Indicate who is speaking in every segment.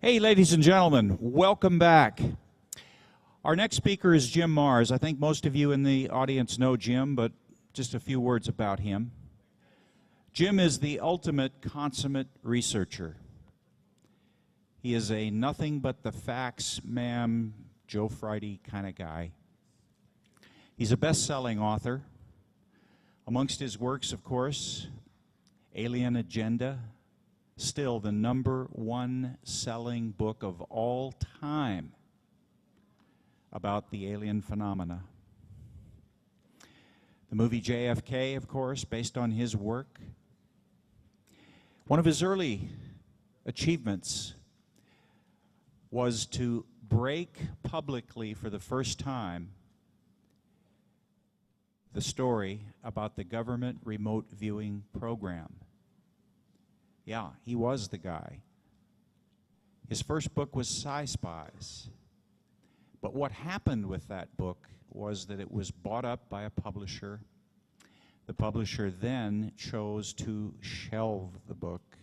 Speaker 1: Hey, ladies and gentlemen, welcome back. Our next speaker is Jim Marrs. I think most of you in the audience know Jim, but just a few words about him. Jim is the ultimate consummate researcher. He is a nothing but the facts, ma'am, Joe Friday kind of guy. He's a best-selling author. Amongst his works, of course, Alien Agenda, still the #1 selling book of all time about the alien phenomena. The movie JFK, of course, based on his work. One of his early achievements was to break publicly for the first time the story about the government remote viewing program. Yeah, he was the guy. His first book was Spies. But what happened with that book was that it was bought up by a publisher. The publisher then chose to shelve the book,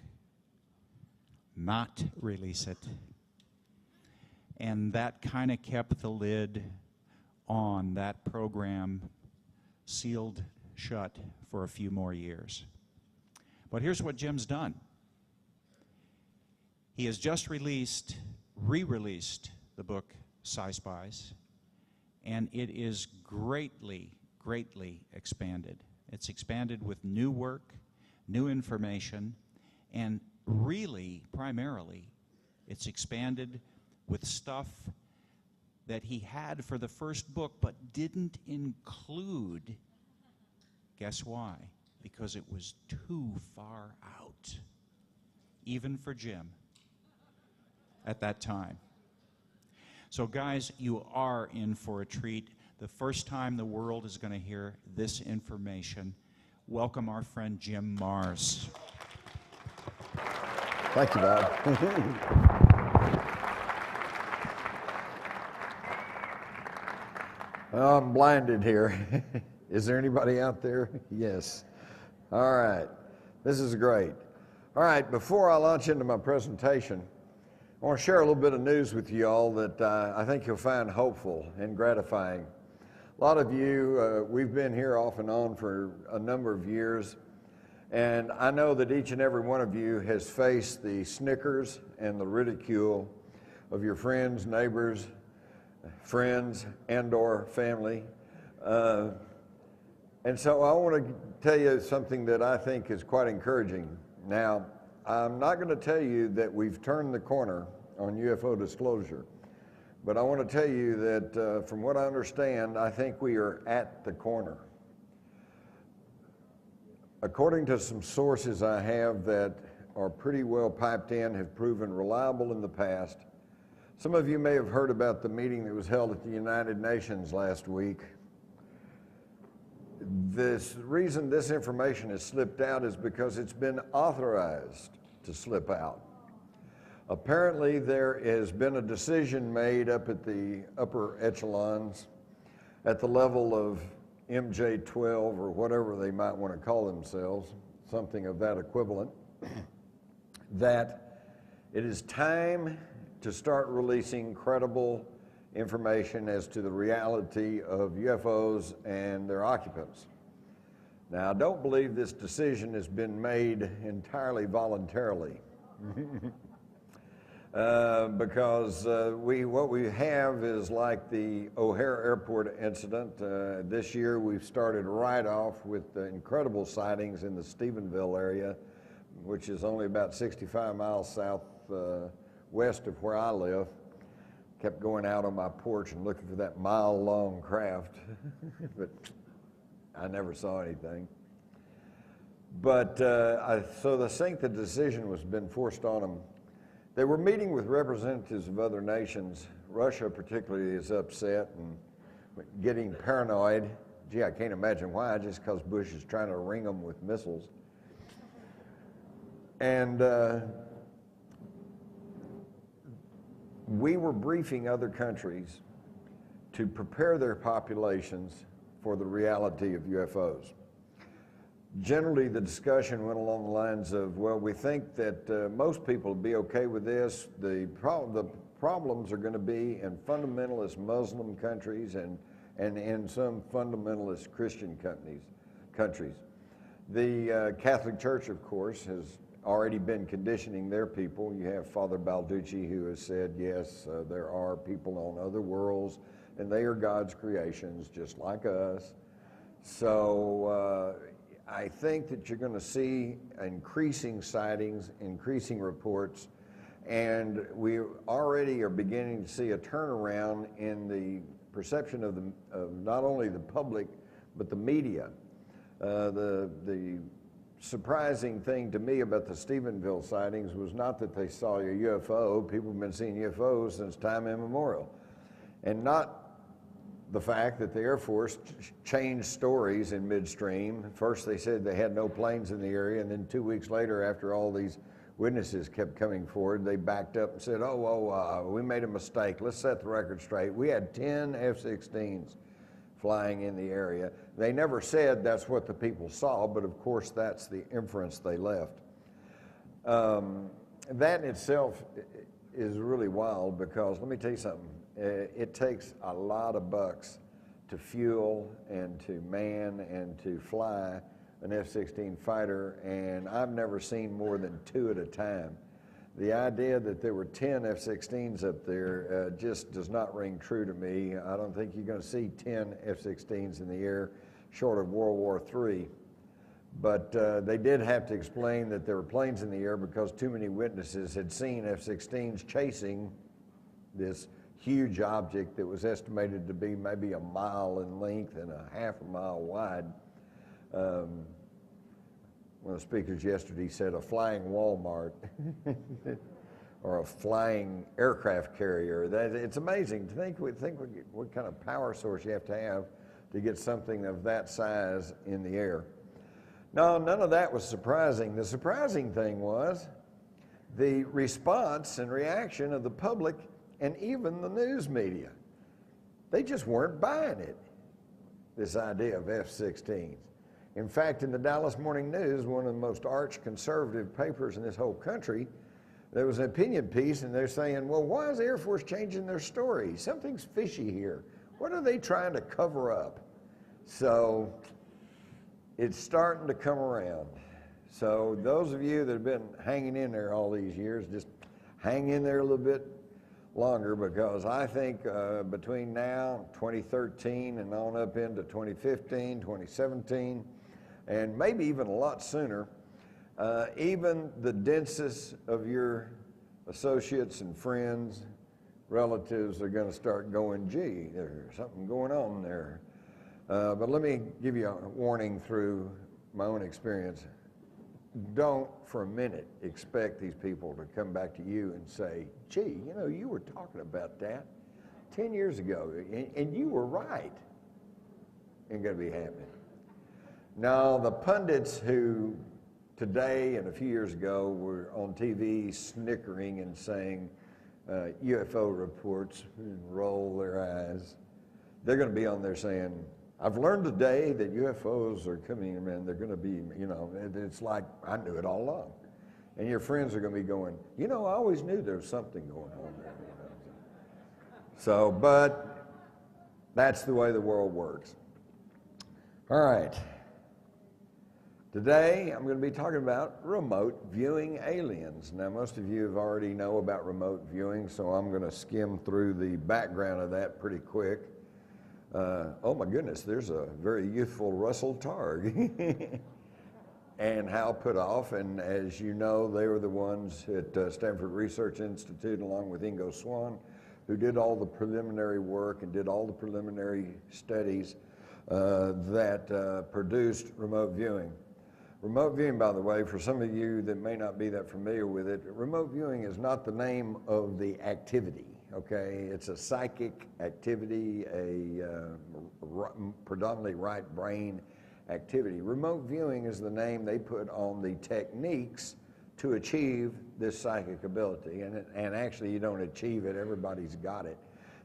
Speaker 1: not release it. And that kind of kept the lid on that program sealed shut for a few more years. But here's what Jim's done. He has just re-released the book Spies, and it is greatly, greatly expanded. It's expanded with new work, new information, and really, primarily, it's expanded with stuff that he had for the first book but didn't include. Guess why? Because it was too far out, even for Jim at that time. So guys, you are in for a treat. The first time the world is going to hear this information. Welcome our friend Jim Marrs.
Speaker 2: Thank you, Bob. Well, I'm blinded here. Is there anybody out there? Yes. All right. This is great. All right, before I launch into my presentation, I want to share a little bit of news with you all that I think you'll find hopeful and gratifying. A lot of you, we've been here off and on for a number of years, and I know that each and every one of you has faced the snickers and the ridicule of your friends, neighbors, friends, and/or family. And so I want to tell you something that I think is quite encouraging. Now, I'm not going to tell you that we've turned the corner on UFO disclosure, but I want to tell you that from what I understand, I think we are at the corner. According to some sources I have that are pretty well piped in, have proven reliable in the past, some of you may have heard about the meeting that was held at the United Nations last week. The reason this information has slipped out is because it's been authorized to slip out. Apparently there has been a decision made up at the upper echelons at the level of MJ-12 or whatever they might want to call themselves, something of that equivalent, that it is time to start releasing credible information as to the reality of UFOs and their occupants. Now, I don't believe this decision has been made entirely voluntarily because what we have is like the O'Hare Airport incident. This year we've started right off with the incredible sightings in the Stephenville area, which is only about 65 miles southwest of where I live. Kept going out on my porch and looking for that mile-long craft, but I never saw anything. But so I think the decision was been forced on them. They were meeting with representatives of other nations. Russia particularly is upset and getting paranoid. Gee, I can't imagine why, just because Bush is trying to ring them with missiles. And we were briefing other countries to prepare their populations for the reality of UFOs. generally the discussion went along the lines of, well, we think that most people will be okay with this. The problems are going to be in fundamentalist Muslim countries and in some fundamentalist Christian countries. The Catholic Church, of course, has already been conditioning their people. You have Father Balducci, who has said, yes, there are people on other worlds, and they are God's creations, just like us. So I think that you're going to see increasing sightings, increasing reports, and we already are beginning to see a turnaround in the perception of not only the public, but the media. The surprising thing to me about the Stephenville sightings was not that they saw a UFO. People have been seeing UFOs since time immemorial. And not the fact that the Air Force changed stories in midstream. First they said they had no planes in the area, and then 2 weeks later, after all these witnesses kept coming forward, they backed up and said, we made a mistake. Let's set the record straight. We had 10 F-16s flying in the area. They never said that's what the people saw, but of course that's the inference they left. That in itself is really wild because, let me tell you something, it takes a lot of bucks to fuel and to man and to fly an F-16 fighter, and I've never seen more than 2 at a time. The idea that there were 10 F-16s up there just does not ring true to me. I don't think you're going to see 10 F-16s in the air short of World War III. But they did have to explain that there were planes in the air because too many witnesses had seen F-16s chasing this huge object that was estimated to be maybe a mile in length and a half a mile wide. One of the speakers yesterday said a flying Walmart or a flying aircraft carrier. It's amazing to think what kind of power source you have to get something of that size in the air. No, none of that was surprising. The surprising thing was the response and reaction of the public and even the news media. They just weren't buying it, this idea of F-16s. In fact, in the Dallas Morning News, one of the most arch-conservative papers in this whole country, there was an opinion piece, and they're saying, well, why is the Air Force changing their story? Something's fishy here. What are they trying to cover up? So it's starting to come around. So those of you that have been hanging in there all these years, just hang in there a little bit longer, because I think between now, 2013, and on up into 2015, 2017, and maybe even a lot sooner, even the densest of your associates and friends, relatives are going to start going, gee, there's something going on there. But let me give you a warning through my own experience. Don't for a minute expect these people to come back to you and say, gee, you know, you were talking about that 10 years ago, and you were right. Ain't going to be happening. Now, the pundits who today and a few years ago were on TV snickering and saying UFO reports, roll their eyes, they're going to be on there saying, I've learned today that UFOs are coming, and they're going to be, you know, it's like I knew it all along. And your friends are going to be going, you know, I always knew there was something going on there. You know? So, but that's the way the world works. All right. Today, I'm going to be talking about remote viewing aliens. Now, most of you have already know about remote viewing, so I'm going to skim through the background of that pretty quick. Oh my goodness, there's a very youthful Russell Targ and Hal Puthoff, and as you know, they were the ones at Stanford Research Institute along with Ingo Swann who did all the preliminary work and did all the preliminary studies that produced remote viewing. Remote viewing, by the way, for some of you that may not be that familiar with it, remote viewing is not the name of the activity. Okay, it's a psychic activity, a predominantly right brain activity. Remote viewing is the name they put on the techniques to achieve this psychic ability. And actually, you don't achieve it, everybody's got it.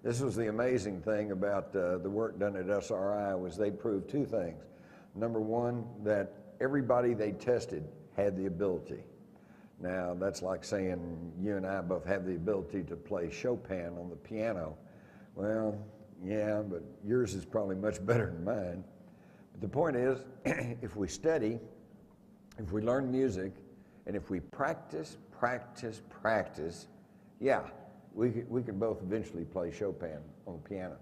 Speaker 2: This was the amazing thing about the work done at SRI was they proved two things. Number one, that everybody they tested had the ability. Now, that's like saying you and I both have the ability to play Chopin on the piano. Well, yeah, but yours is probably much better than mine. But the point is, if we study, if we learn music, and if we practice, yeah, we can both eventually play Chopin on the piano.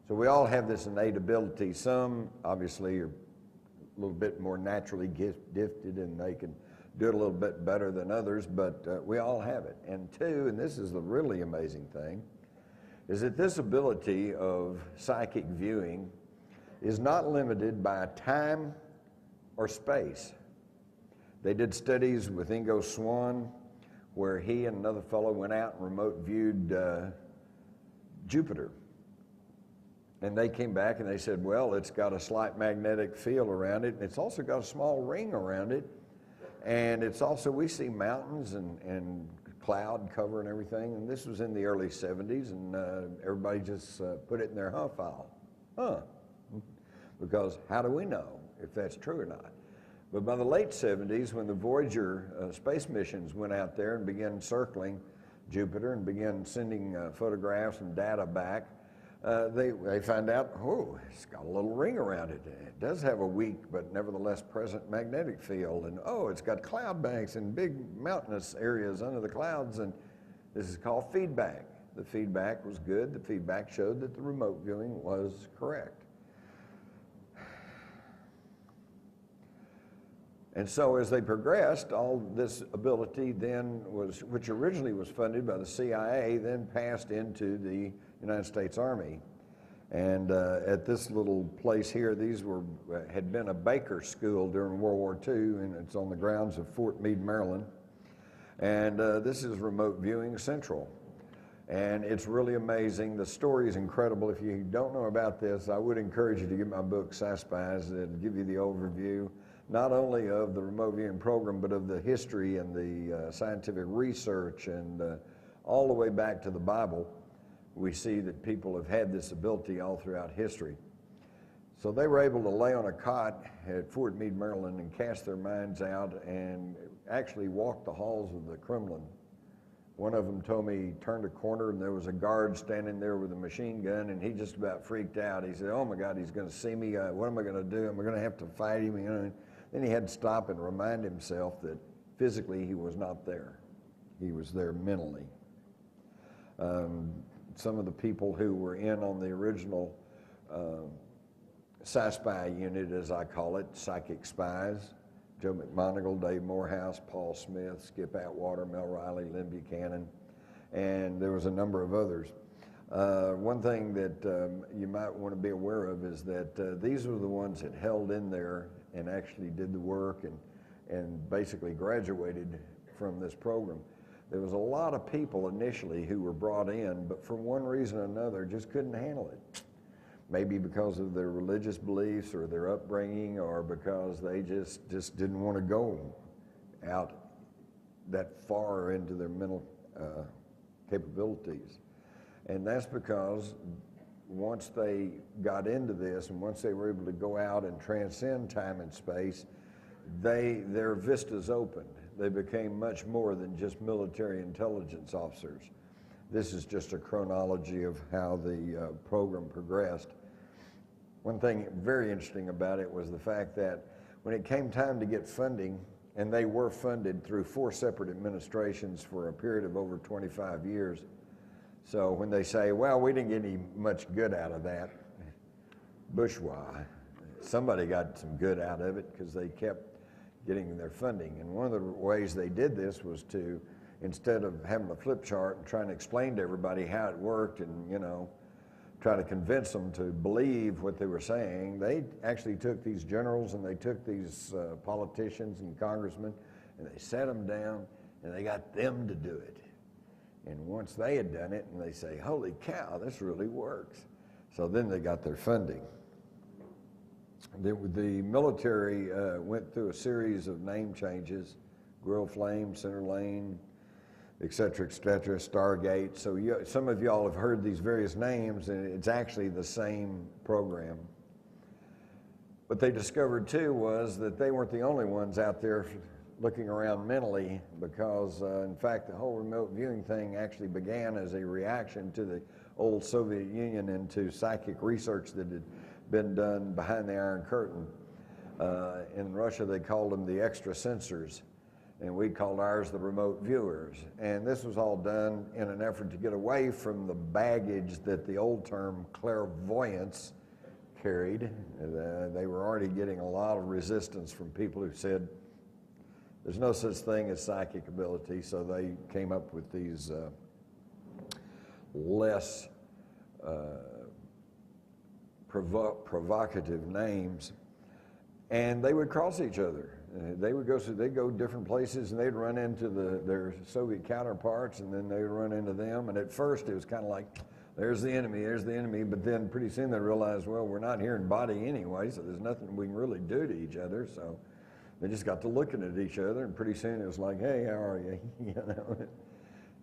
Speaker 2: So we all have this innate ability. Some, obviously, are a little bit more naturally gifted, and they can do it a little bit better than others, but we all have it. And two, and this is the really amazing thing, is that this ability of psychic viewing is not limited by time or space. They did studies with Ingo Swann where he and another fellow went out and remote viewed Jupiter. And they came back and they said, well, it's got a slight magnetic field around it, and it's also got a small ring around it. And it's also, we see mountains and cloud cover and everything. And this was in the early 70s, and everybody just put it in their file. Because how do we know if that's true or not? But by the late 70s, when the Voyager space missions went out there and began circling Jupiter and began sending photographs and data back, they found out, oh, it's got a little ring around it. It does have a weak but nevertheless present magnetic field. And oh, it's got cloud banks and big mountainous areas under the clouds. And this is called feedback. The feedback was good. The feedback showed that the remote viewing was correct. And so as they progressed, all this ability then was, which originally was funded by the CIA, then passed into the United States Army. And at this little place here, these had been a baker school during World War II, and it's on the grounds of Fort Meade, Maryland. And this is Remote Viewing Central. And it's really amazing. The story is incredible. If you don't know about this, I would encourage you to get my book, Spies. It'll give you the overview, not only of the remote viewing program, but of the history and the scientific research, and all the way back to the Bible. We see that people have had this ability all throughout history. So they were able to lay on a cot at Fort Meade, Maryland, and cast their minds out and actually walk the halls of the Kremlin. One of them told me he turned a corner and there was a guard standing there with a machine gun, and he just about freaked out. He said, oh my God, he's going to see me. What am I going to do? Am I going to have to fight him? You know? Then he had to stop and remind himself that physically he was not there. He was there mentally. Some of the people who were in on the original Spy unit, as I call it, Psychic Spies, Joe McMoneagle, Dave Morehouse, Paul Smith, Skip Atwater, Mel Riley, Lynn Buchanan, and there was a number of others. One thing that you might want to be aware of is that these were the ones that held in there and actually did the work and basically graduated from this program. There was a lot of people initially who were brought in, but for one reason or another just couldn't handle it. Maybe because of their religious beliefs or their upbringing, or because they just didn't want to go out that far into their mental capabilities. And that's because once they got into this and once they were able to go out and transcend time and space, their vistas opened. They became much more than just military intelligence officers. This is just a chronology of how the program progressed. One thing very interesting about it was the fact that when it came time to get funding, and they were funded through 4 separate administrations for a period of over 25 years. So when they say, well, we didn't get any much good out of that, bourgeois, somebody got some good out of it because they kept getting their funding. And one of the ways they did this was to, instead of having a flip chart and trying to explain to everybody how it worked and, you know, try to convince them to believe what they were saying, they actually took these generals and they took these politicians and congressmen and they sat them down and they got them to do it. And once they had done it and they say, holy cow, this really works. So then they got their funding. The military went through a series of name changes, Grill Flame, Center Lane, et cetera, Stargate. So some of y'all have heard these various names, and it's actually the same program. What they discovered too was that they weren't the only ones out there looking around mentally, because in fact the whole remote viewing thing actually began as a reaction to the old Soviet Union into psychic research that had been done behind the Iron Curtain. In Russia they called them the extrasensors, and we called ours the remote viewers. And this was all done in an effort to get away from the baggage that the old term clairvoyance carried. They were already getting a lot of resistance from people who said there's no such thing as psychic ability, so they came up with these less provocative names, and they would cross each other. They'd go different places, and they'd run into their Soviet counterparts, and then they'd run into them. And at first it was kind of like, there's the enemy, but then pretty soon they realized, well, we're not here in body anyway, so there's nothing we can really do to each other. So they just got to looking at each other, and pretty soon it was like, hey, how are you? You know?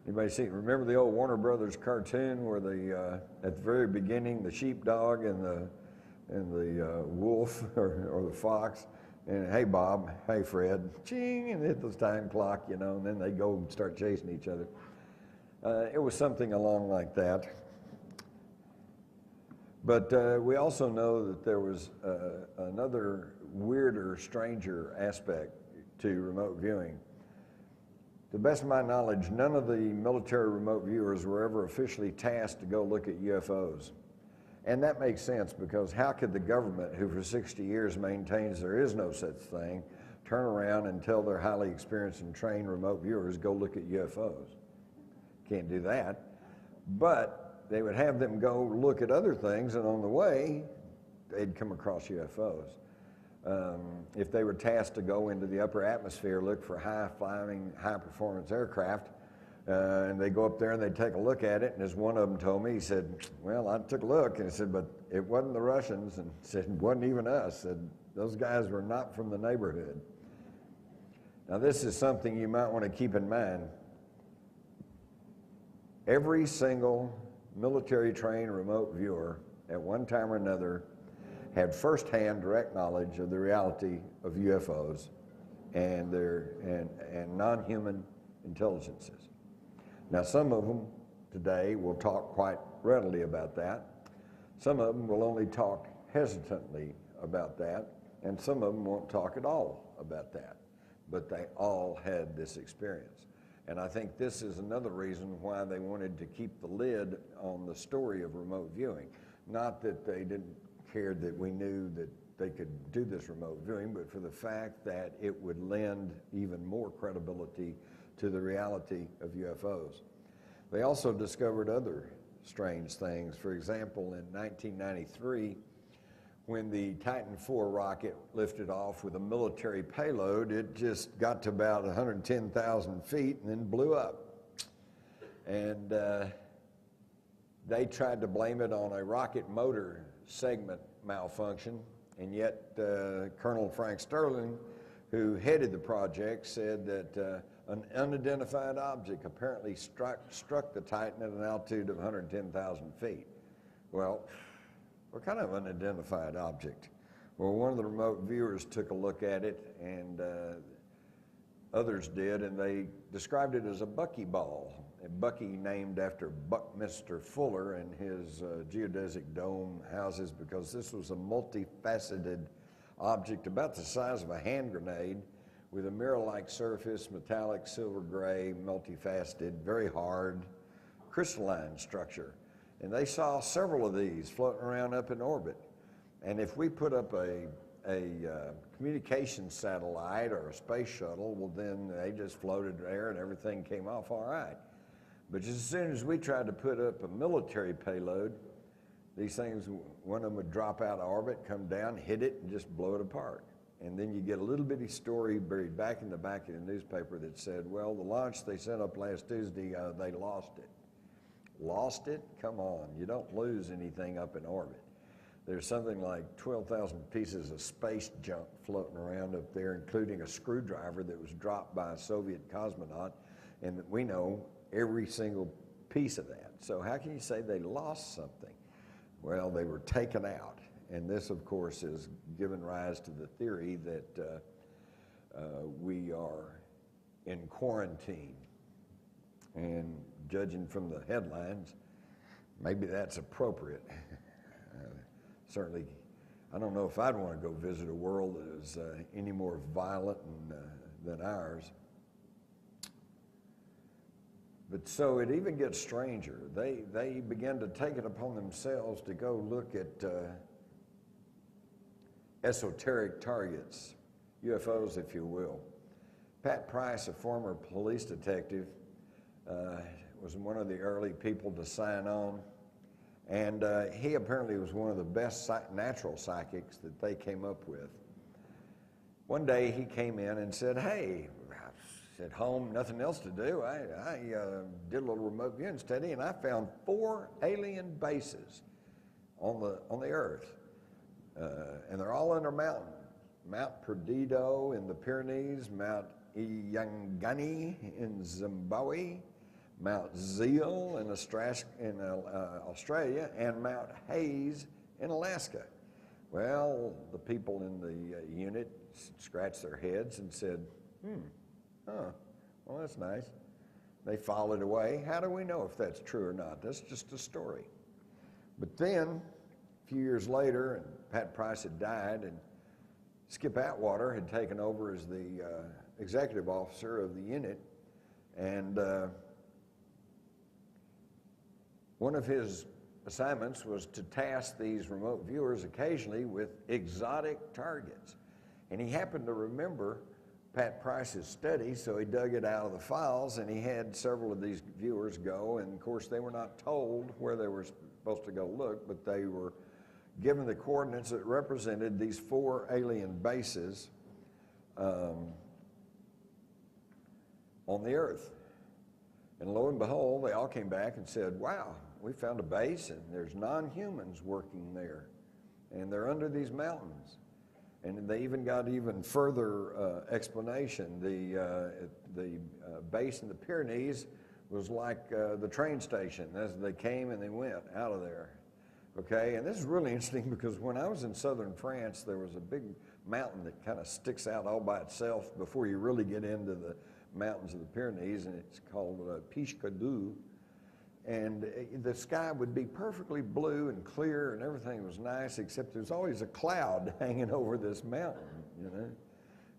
Speaker 2: Anybody remember the old Warner Brothers cartoon where at the very beginning, the sheepdog and the wolf or the fox, and hey Bob, hey Fred, ching, and hit the time clock, you know, and then they go and start chasing each other. It was something along like that. But we also know that there was another weirder, stranger aspect to remote viewing. To the best of my knowledge, none of the military remote viewers were ever officially tasked to go look at UFOs. And that makes sense, because how could the government, who for 60 years maintains there is no such thing, turn around and tell their highly experienced and trained remote viewers, go look at UFOs? Can't do that. But they would have them go look at other things, and on the way, they'd come across UFOs. If they were tasked to go into the upper atmosphere, look for high-flying, high-performance aircraft, and they go up there and they take a look at it, and as one of them told me, he said, well, I took a look, and he said, but it wasn't the Russians, and he said, it wasn't even us. Said, those guys were not from the neighborhood. Now, this is something you might want to keep in mind. Every single military-trained remote viewer at one time or another had firsthand direct knowledge of the reality of UFOs and non-human intelligences. Now, some of them today will talk quite readily about that. Some of them will only talk hesitantly about that, and some of them won't talk at all about that. But they all had this experience. And I think this is another reason why they wanted to keep the lid on the story of remote viewing. Not that they didn't care that we knew that they could do this remote viewing, but for the fact that it would lend even more credibility to the reality of UFOs. They also discovered other strange things. For example, in 1993, when the Titan IV rocket lifted off with a military payload, it just got to about 110,000 feet and then blew up. And they tried to blame it on a rocket motor segment malfunction, and yet Colonel Frank Sterling, who headed the project, said that an unidentified object apparently struck the Titan at an altitude of 110,000 feet. Well, what kind of unidentified object? Well, one of the remote viewers took a look at it, and others did, and they described it as a buckyball. A Bucky named after Buckminster Fuller and his geodesic dome houses, because this was a multifaceted object about the size of a hand grenade with a mirror-like surface, metallic, silver gray, multifaceted, very hard, crystalline structure. And they saw several of these floating around up in orbit. And if we put up a communication satellite or a space shuttle, well, then they just floated there and everything came off all right. But just as soon as we tried to put up a military payload, these things, one of them would drop out of orbit, come down, hit it, and just blow it apart. And then you get a little bitty story buried back in the back of the newspaper that said, well, the launch they sent up last Tuesday, they lost it. Lost it? Come on, you don't lose anything up in orbit. There's something like 12,000 pieces of space junk floating around up there, including a screwdriver that was dropped by a Soviet cosmonaut, and that we know every single piece of that. So how can you say they lost something? Well, they were taken out, And this, of course, has given rise to the theory that we are in quarantine. And judging from the headlines, maybe that's appropriate. Certainly, I don't know if I'd want to go visit a world that is any more violent than ours. But so it even gets stranger. They begin to take it upon themselves to go look at esoteric targets, UFOs, if you will. Pat Price, a former police detective, was one of the early people to sign on. And he apparently was one of the best natural psychics that they came up with. One day he came in and said, hey, I was at home, nothing else to do. I did a little remote viewing study, and I found 4 alien bases on the Earth. And they're all under mountains. Mount Perdido in the Pyrenees, Mount Iyangani in Zimbabwe, Mount Zeal in Australia, and Mount Hayes in Alaska. Well, the people in the unit scratched their heads and said, well, that's nice. They filed it away. How do we know if that's true or not? That's just a story. But then, a few years later, and Pat Price had died, and Skip Atwater had taken over as the executive officer of the unit, and one of his assignments was to task these remote viewers occasionally with exotic targets. And he happened to remember Pat Price's study, so he dug it out of the files, and he had several of these viewers go, and of course they were not told where they were supposed to go look, but they were given the coordinates that represented these 4 alien bases on the Earth. And lo and behold, they all came back and said, wow, we found a base and there's non-humans working there. And they're under these mountains. And they even got even further explanation. The base in the Pyrenees was like the train station. As they came and they went out of there. Okay, and this is really interesting because when I was in southern France, there was a big mountain that kind of sticks out all by itself before you really get into the mountains of the Pyrenees, and it's called P.S.I. And the sky would be perfectly blue and clear, and everything was nice, except there's always a cloud hanging over this mountain, you know.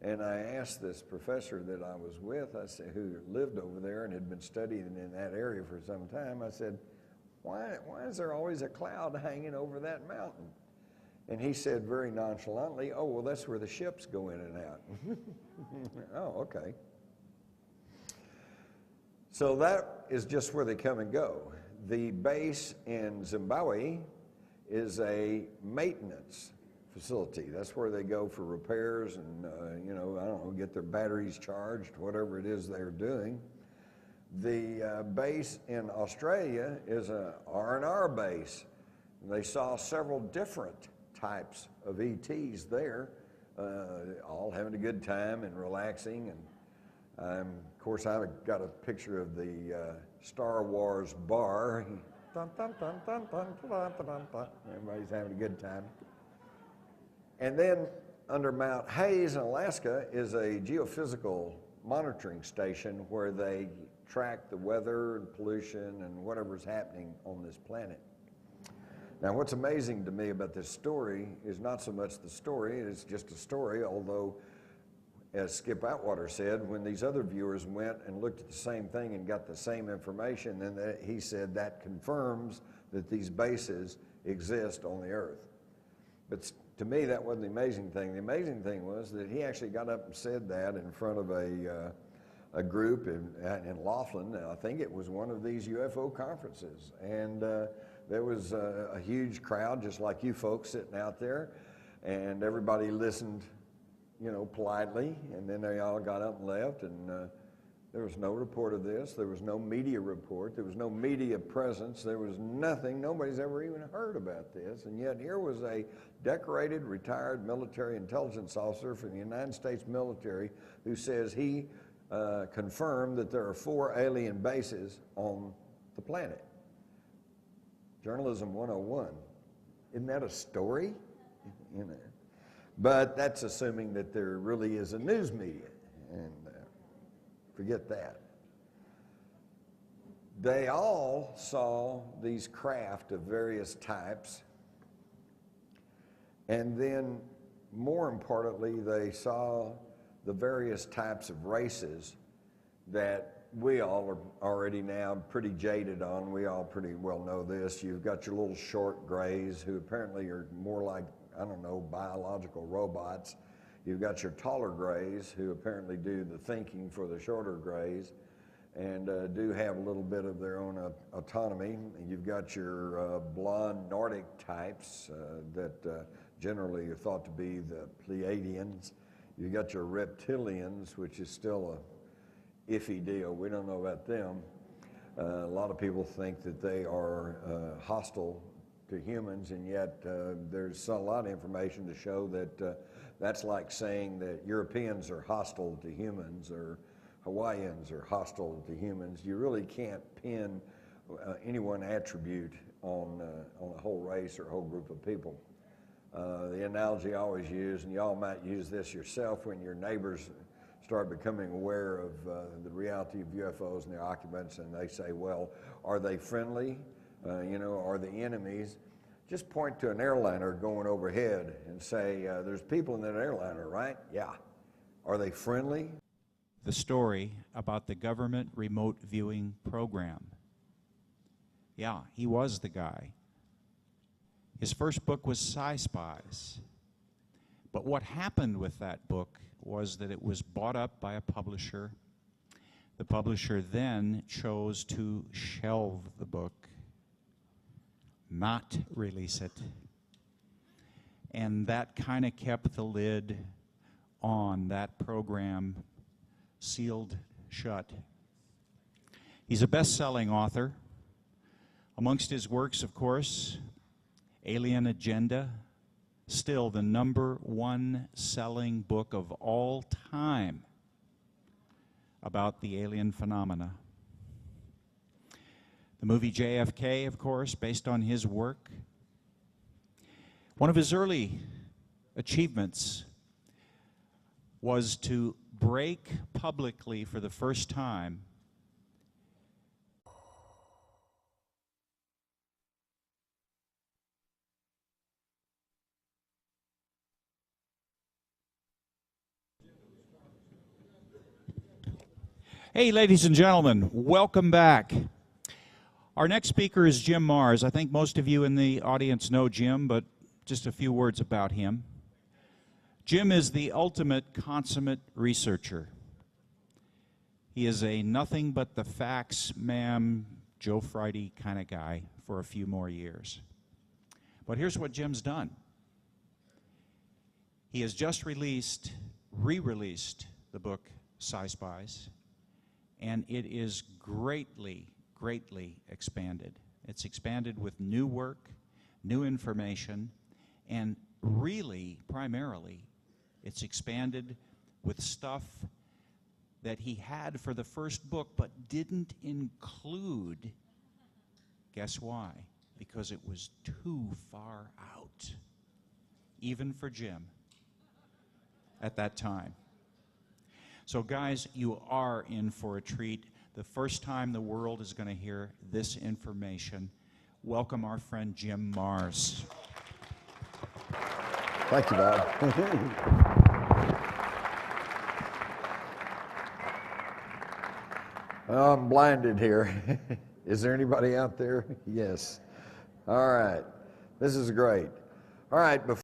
Speaker 2: And I asked this professor that I was with, I said, who lived over there and had been studying in that area for some time, I said, why is there always a cloud hanging over that mountain? And he said very nonchalantly, oh, well, that's where the ships go in and out. Oh, okay. So that is just where they come and go. The base in Zimbabwe is a maintenance facility. That's where they go for repairs and, I don't know, get their batteries charged, whatever it is they're doing. The base in Australia is a R&R base. They saw several different types of ETs there, all having a good time and relaxing. And of course, I've got a picture of the Star Wars bar. Everybody's having a good time. And then under Mount Hayes in Alaska is a geophysical monitoring station where they track the weather and pollution and whatever's happening on this planet. Now, what's amazing to me about this story is not so much the story, it's just a story, although, as Skip Atwater said, when these other viewers went and looked at the same thing and got the same information, then he said that confirms that these bases exist on the Earth. But to me, that wasn't the amazing thing. The amazing thing was that he actually got up and said that in front of a group in Laughlin. I think it was one of these UFO conferences. And there was a huge crowd, just like you folks sitting out there. And everybody listened, politely. And then they all got up and left. And there was no report of this. There was no media report. There was no media presence. There was nothing. Nobody's ever even heard about this. And yet here was a decorated, retired military intelligence officer from the United States military who says he confirmed that there are 4 alien bases on the planet. Journalism 101. Isn't that a story? you know. But that's assuming that there really is a news media, and forget that. They all saw these craft of various types, and then more importantly, they saw the various types of races that we all are already now pretty jaded on. We all pretty well know this. You've got your little short grays who apparently are more like, I don't know, biological robots. You've got your taller grays who apparently do the thinking for the shorter grays and do have a little bit of their own autonomy. You've got your blonde Nordic types that generally are thought to be the Pleiadians. You've got your reptilians, which is still a iffy deal. We don't know about them. A lot of people think that they are hostile to humans, and yet there's a lot of information to show that that's like saying that Europeans are hostile to humans or Hawaiians are hostile to humans. You really can't pin any one attribute on a whole race or a whole group of people. The analogy I always use, and y'all might use this yourself when your neighbors start becoming aware of the reality of UFOs and their occupants, and they say, well, are they friendly? Are they enemies? Just point to an airliner going overhead and say, there's people in that airliner, right? Yeah. Are they friendly?
Speaker 1: The story about the government remote viewing program. Yeah, he was the guy. His first book was Spies. But what happened with that book was that it was bought up by a publisher. The publisher then chose to shelve the book, not release it. And that kind of kept the lid on that program sealed shut. He's a best-selling author. Amongst his works, of course, Alien Agenda, still the #1 selling book of all time about the alien phenomena. The movie JFK, of course, based on his work. One of his early achievements was to break publicly for the first time Hey, ladies and gentlemen, welcome back. Our next speaker is Jim Marrs. I think most of you in the audience know Jim, but just a few words about him. Jim is the ultimate consummate researcher. He is a nothing but the facts, ma'am, Joe Friday kind of guy for a few more years. But here's what Jim's done. He has just re-released the book Spies, and it is greatly expanded. It's expanded with new work, new information, and really, primarily, it's expanded with stuff that he had for the first book but didn't include. Guess why? Because it was too far out, even for Jim at that time. So guys, you are in for a treat. The first time the world is going to hear this information. Welcome our friend Jim Marrs.
Speaker 2: Thank you, Bob. I'm blinded here. Is there anybody out there? Yes. All right. This is great. All right.